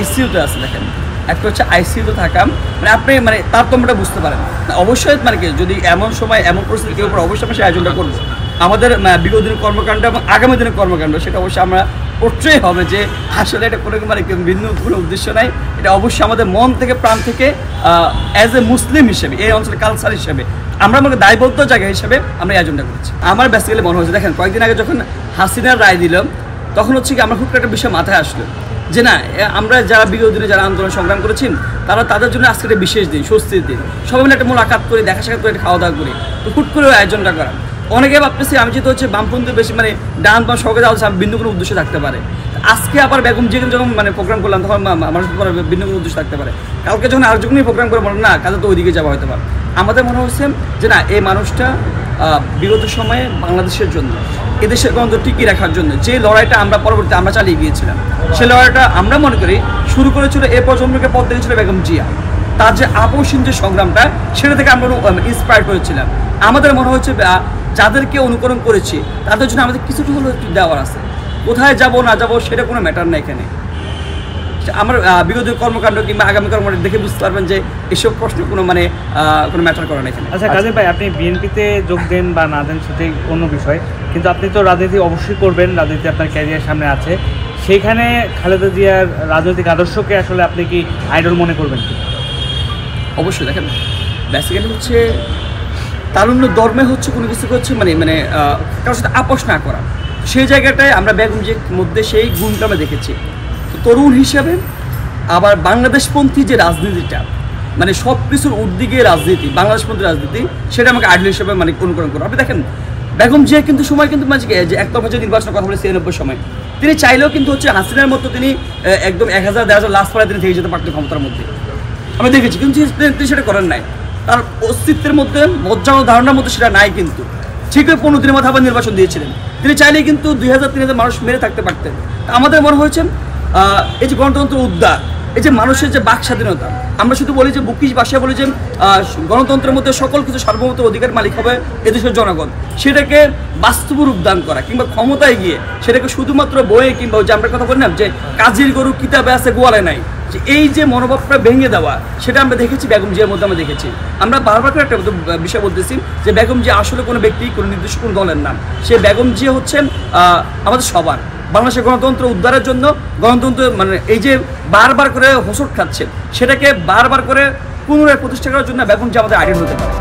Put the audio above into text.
আইসিইউতে আছে দেখেন, একটা হচ্ছে আইসিইউতে থাকা, মানে আপনি মানে তারতম্যটা বুঝতে পারেন না। অবশ্যই মানে কি যদি এমন সময় এমন পরিস্থিতি কেউ পরে অবশ্যই আমরা সেই আয়োজনটা করবো। আমাদের বিগত দিনের কর্মকাণ্ড এবং আগামী দিনের কর্মকাণ্ড সেটা অবশ্যই আমরা করতেই হবে, যে আসলে এটা কোনো মানে ভিন্ন কোনো উদ্দেশ্য নাই। এটা অবশ্যই আমাদের মন থেকে প্রাণ থেকে অ্যাজ এ মুসলিম হিসেবে, এই অঞ্চলের কালচার হিসেবে আমরা আমাকে দায়বদ্ধ জায়গা হিসেবে আমরা এই আয়োজনটা করেছি। আমার বেসিক্যালি মনে হয়েছে দেখেন, কয়েকদিন আগে যখন হাসিনার রায় দিলাম তখন হচ্ছে কি আমার খুব একটা বিষয় মাথায় আসলো যে না, আমরা যারা বিগত দিনে যারা আন্দোলন সংগ্রাম করেছি তাদের জন্য আজকে একটা বিশেষ দিন, স্বস্তির দিন, সবাই মিলে একটা মোলাকাত করি, দেখা সাক্ষাৎ করে খাওয়া দাওয়া করি। তো হুট করে আয়োজনটা করা, অনেকে ভাবতেছি আমি যেহেতু হচ্ছে বামপন্থী বেশি মানে ডান বা সরকার যাওয়া ভিন্ন কোনো উদ্দেশ্য থাকতে পারে। আজকে আবার বেগম জিয়া যখন মানে প্রোগ্রাম করলাম তখন মানুষ ভিন্ন কোনো উদ্দেশ্য থাকতে পারে। কালকে যখন আর যখনই প্রোগ্রাম করে বলেন না কাজে তো ওইদিকে যাওয়া হতে পারে। আমাদের মনে হচ্ছে যে না, এই মানুষটা বিগত সময়ে বাংলাদেশের জন্য, এদেশের গণতন্ত্র টিকিয়ে রাখার জন্য যে লড়াইটা আমরা পরবর্তীতে আমরা চালিয়ে গিয়েছিলাম, সেই লড়াইটা আমরা মনে করি শুরু করেছিল এ প্রজন্মকে পথ দেখেছিল বেগম জিয়া। তার যে আপসহীন যে সংগ্রামটা, সেটা থেকে আমরা ইন্সপায়ার্ড হয়েছিলাম। আমাদের মনে হচ্ছে যাদেরকে অনুকরণ করেছি তাদের জন্য আমাদের কিছুটা হলেও একটু দেওয়ার আছে। কোথায় যাব না যাব সেটা কোনো ম্যাটার না এখানে। আমার বিগত কর্মকাণ্ড কিংবা আগামী কর্মকাণ্ড দেখে বুঝতে পারবেন যে এসব প্রশ্ন কোনো মানে কোনো ম্যাটার করে না এখানে। আচ্ছা কাজী ভাই, আপনি বিএনপিতে যোগ দেন বা না দেন সেটাই অন্য বিষয়, কিন্তু আপনি তো রাজনীতি অবশ্যই করবেন, রাজনীতি আপনার ক্যারিয়ার সামনে আছে। সেইখানে খালেদা জিয়ার রাজনৈতিক আদর্শকে আসলে আপনি কি আইডল মনে করবেন কি? অবশ্যই দেখেন, বেসিক্যালি হচ্ছে তারুণ্য ধর্মে হচ্ছে কোনো কিছুকে হচ্ছে মানে মানে কারোর সাথে আপোষ না করা, সেই জায়গাটায় আমরা বেগম জিয়ার মধ্যে সেই গুণটা আমরা দেখেছি। তরুণ হিসাবে আবার বাংলাদেশপন্থী যে রাজনীতিটা, মানে সব কিছুর উদ্দিকে রাজনীতি, বাংলাদেশপন্থী রাজনীতি, সেটা আমাকে আইডল হিসেবে মানে অনুকরণ করো। আপনি দেখেন বেগম জিয়া কিন্তু সময় কিন্তু মানে যে একতরফা যে নির্বাচনের কথা বলে 93 সময় তিনি চাইলেও কিন্তু হচ্ছে হাসিনার মতো তিনি একদম 1000-1500 লাশ পরে তিনি থেকে যেতে পারতেন ক্ষমতার মধ্যে, আমি দেখেছি। কিন্তু তিনি সেটা করেন নাই, তার অস্তিত্বের মধ্যে মজ্জা ও ধারণার মধ্যে সেটা নাই। কিন্তু ঠিক ওই 15 দিনের মাথায় আবার নির্বাচন দিয়েছিলেন তিনি, চাইলেই কিন্তু 2000-3000 মানুষ মেরে থাকতে পারতেন। আমাদের মনে হয়েছে এই যে গণতন্ত্র উদ্ধার, এই যে মানুষের যে বাক স্বাধীনতা, আমরা শুধু বলি যে বুকিশ ভাষায় বলি যে গণতন্ত্রের মধ্যে সকল কিছু সার্বভৌমত্ব অধিকার মালিক হবে এদেশের জনগণ, সেটাকে বাস্তব রূপ দান করা কিংবা ক্ষমতায় গিয়ে সেটাকে শুধুমাত্র বইয়ে কিংবা যে আমরা কথা বললাম যে কাজীর গরু কিতাবে আছে গোয়ালে নাই, যে এই যে মনোভাবটা ভেঙে দেওয়া, সেটা আমরা দেখেছি বেগম জিয়ার মধ্যে। আমরা দেখেছি, আমরা বারবার করে একটা বিষয় বলতেছি যে বেগম জিয়া আসলে কোনো ব্যক্তি, কোনো নির্দিষ্ট কোনো দলের নাম। সে বেগম জিয়া হচ্ছেন আমাদের সবার, বাংলাদেশের গণতন্ত্র উদ্ধারের জন্য, গণতন্ত্র মানে এই যে বারবার করে হোঁচট খাচ্ছে সেটাকে বারবার করে পুনরায় প্রতিষ্ঠা করার জন্য বেগম জিয়া আমাদের আইডল হতে পারে।